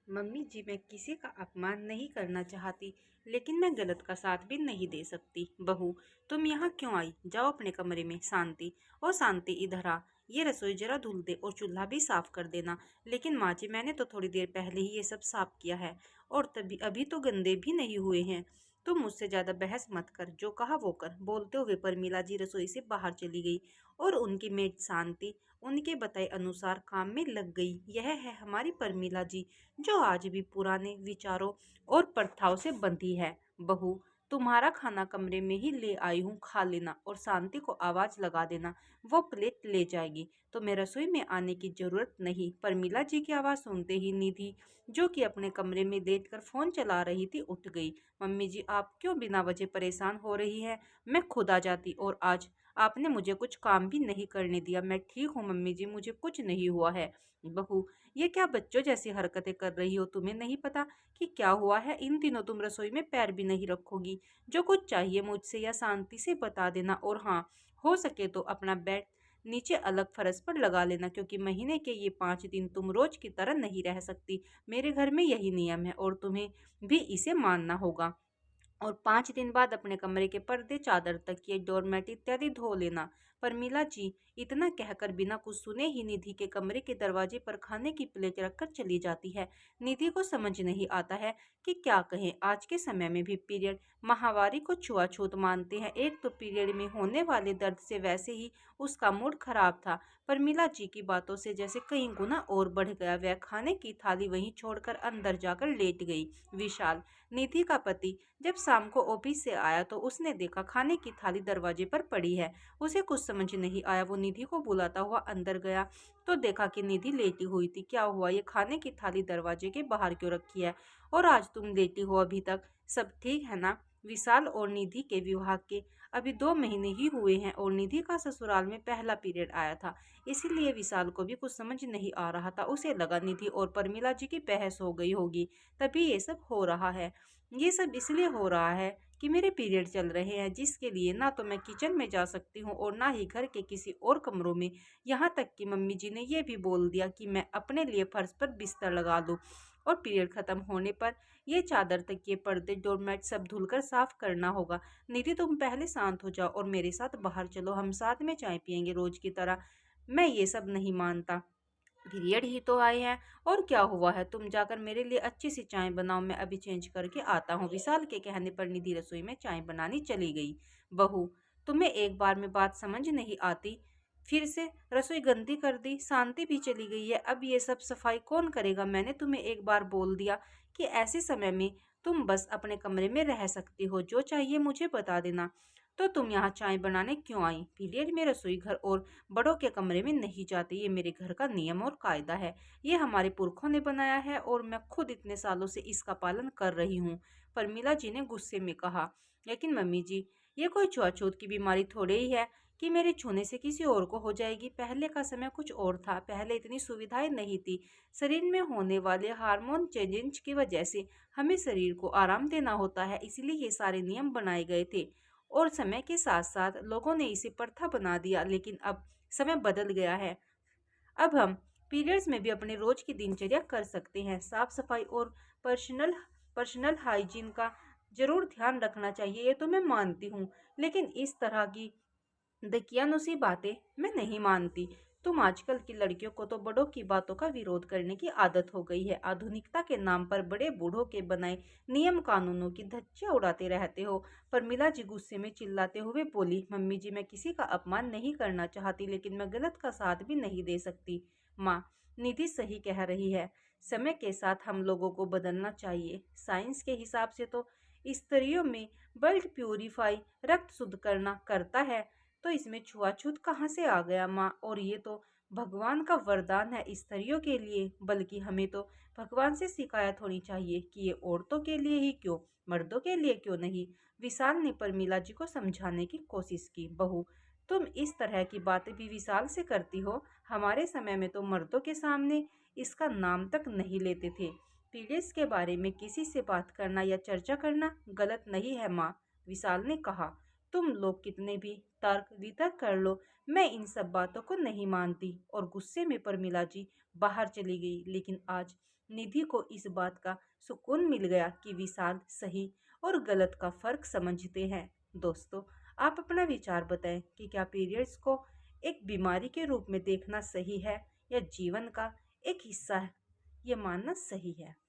Mummy जी, मैं किसी का अपमान नहीं करना चाहती, लेकिन मैं गलत का साथ भी नहीं दे सकती। बहू, तुम यहाँ क्यों आई? जाओ अपने कमरे में। शांति, और शांति इधर आ। ये रसोई जरा धुल दे और चूल्हा भी साफ कर देना। लेकिन माँ जी, मैंने तो थोड़ी देर पहले ही ये सब साफ किया है, और तभी अभी तो गंदे भी नहीं हुए हैं। तुम मुझसे ज्यादा बहस मत कर, जो कहा वो कर। बोलते हुए परमिला जी रसोई से बाहर चली गई और उनकी मेड शांति उनके बताए अनुसार काम में लग गई। यह है हमारी परमिला जी, जो आज भी पुराने विचारों और प्रथाओं से बंधी है। बहू, तुम्हारा खाना कमरे में ही ले आई हूँ, खा लेना। और शांति को आवाज लगा देना, वो प्लेट ले जाएगी। तुम्हें रसोई में आने की जरूरत नहीं। परमिला जी की आवाज सुनते ही निधि, जो कि अपने कमरे में लेटकर फोन चला रही थी, उठ गई। मम्मी जी, आप क्यों बिना वजह परेशान हो रही है? मैं खुद आ जाती, और आज आपने मुझे कुछ काम भी नहीं करने दिया। मैं ठीक हूँ मम्मी जी, मुझे कुछ नहीं हुआ है। बहू, ये क्या बच्चों जैसी हरकतें कर रही हो? तुम्हें नहीं पता कि क्या हुआ है? इन दिनों तुम रसोई में पैर भी नहीं रखोगी। जो कुछ चाहिए मुझसे या शांति से बता देना। और हाँ, हो सके तो अपना बेड नीचे अलग फर्श पर लगा लेना, क्योंकि महीने के ये 5 दिन तुम रोज की तरह नहीं रह सकती। मेरे घर में यही नियम है, और तुम्हें भी इसे मानना होगा। और 5 दिन बाद अपने कमरे के पर्दे, चादर, तकिए, डोरमेट इत्यादि धो लेना। परमिला जी इतना कहकर बिना कुछ सुने ही निधि के कमरे के दरवाजे पर खाने की प्लेट रखकर चली जाती है। निधि को समझ नहीं आता है कि क्या कहें। आज के समय में भी पीरियड माहवारी को छुआछूत मानते हैं। एक तो पीरियड में होने वाले दर्द से वैसे ही उसका मूड खराब था। परमिला जी की बातों से जैसे कई गुना और बढ़ गया। वह खाने की थाली वहीं छोड़कर अंदर जाकर लेट गई। विशाल, निधि का पति, जब शाम को ऑफिस से आया तो उसने देखा खाने की थाली दरवाजे पर पड़ी है। उसे कुछ समझ नहीं आया। वो निधि को बुलाता हुआ अंदर गया तो देखा कि निधि लेटी हुई थी। क्या हुआ? ये खाने की थाली दरवाजे के बाहर क्यों रखी है? और आज तुम लेटी हो, अभी तक सब ठीक है ना? विशाल और निधि के विवाह के अभी 2 महीने ही हुए हैं, और निधि का ससुराल में पहला पीरियड आया था। इसीलिए विशाल को भी कुछ समझ नहीं आ रहा था। उसे लगा निधि और परमिला जी की बहस हो गई होगी, तभी ये सब हो रहा है। ये सब इसलिए हो रहा है कि मेरे पीरियड चल रहे हैं, जिसके लिए ना तो मैं किचन में जा सकती हूँ और ना ही घर के किसी और कमरों में। यहाँ तक कि मम्मी जी ने यह भी बोल दिया कि मैं अपने लिए फर्श पर बिस्तर लगा दूँ, और पीरियड खत्म होने पर ये चादर, तकिए, पर्दे, डोरमेट सब धुलकर साफ करना होगा। निधि, तुम पहले शांत हो जाओ और मेरे साथ बाहर चलो। हम साथ में चाय पियेंगे रोज की तरह। मैं ये सब नहीं मानता। पीरियड ही तो आए हैं, और क्या हुआ है? तुम जाकर मेरे लिए अच्छी सी चाय बनाओ, मैं अभी चेंज करके आता हूँ। विशाल के कहने पर निधि रसोई में चाय बनानी चली गई। बहू, तुम्हें एक बार में बात समझ नहीं आती? फिर से रसोई गंदी कर दी। शांति भी चली गई है, अब ये सब सफाई कौन करेगा? मैंने तुम्हें एक बार बोल दिया कि ऐसे समय में तुम बस अपने कमरे में रह सकती हो। जो चाहिए मुझे बता देना। तो तुम यहाँ चाय बनाने क्यों आई? पीरियड में रसोई घर और बड़ों के कमरे में नहीं जाती। ये मेरे घर का नियम और कायदा है। ये हमारे पुरखों ने बनाया है, और मैं खुद इतने सालों से इसका पालन कर रही हूँ। परमिला जी ने गुस्से में कहा। लेकिन मम्मी जी, ये कोई छुआछूत की बीमारी थोड़े ही है कि मेरे छूने से किसी और को हो जाएगी। पहले का समय कुछ और था। पहले इतनी सुविधाएं नहीं थी। शरीर में होने वाले हार्मोन चेंजेस की वजह से हमें शरीर को आराम देना होता है, इसलिए ये सारे नियम बनाए गए थे। और समय के साथ साथ लोगों ने इसे प्रथा बना दिया। लेकिन अब समय बदल गया है। अब हम पीरियड्स में भी अपने रोज की दिनचर्या कर सकते हैं। साफ सफाई और पर्सनल पर्सनल हाइजीन का जरूर ध्यान रखना चाहिए, ये तो मैं मानती हूँ। लेकिन इस तरह की दकियानुसी बातें मैं नहीं मानती। तुम आजकल की लड़कियों को तो बड़ों की बातों का विरोध करने की आदत हो गई है। आधुनिकता के नाम पर बड़े बूढ़ों के बनाए नियम कानूनों की धज्जियां उड़ाते रहते हो। परमिला जी गुस्से में चिल्लाते हुए बोली। मम्मी जी, मैं किसी का अपमान नहीं करना चाहती, लेकिन मैं गलत का साथ भी नहीं दे सकती। माँ, निधि सही कह रही है। समय के साथ हम लोगों को बदलना चाहिए। साइंस के हिसाब से तो स्त्रियों में ब्लड प्यूरिफाई, रक्त शुद्ध करना करता है, तो इसमें छुआछूत कहाँ से आ गया माँ? और ये तो भगवान का वरदान है स्त्रियों के लिए। बल्कि हमें तो भगवान से शिकायत होनी चाहिए कि ये औरतों के लिए ही क्यों, मर्दों के लिए क्यों नहीं? विशाल ने परमिला जी को समझाने की कोशिश की। बहू, तुम इस तरह की बातें भी विशाल से करती हो? हमारे समय में तो मर्दों के सामने इसका नाम तक नहीं लेते थे। पीरियड्स के बारे में किसी से बात करना या चर्चा करना गलत नहीं है माँ, विशाल ने कहा। तुम लोग कितने भी तर्क वितर्क कर लो, मैं इन सब बातों को नहीं मानती। और गुस्से में प्रमिला जी बाहर चली गई। लेकिन आज निधि को इस बात का सुकून मिल गया कि विशाल सही और गलत का फर्क समझते हैं। दोस्तों, आप अपना विचार बताएं कि क्या पीरियड्स को एक बीमारी के रूप में देखना सही है या जीवन का एक हिस्सा है, ये मानना सही है।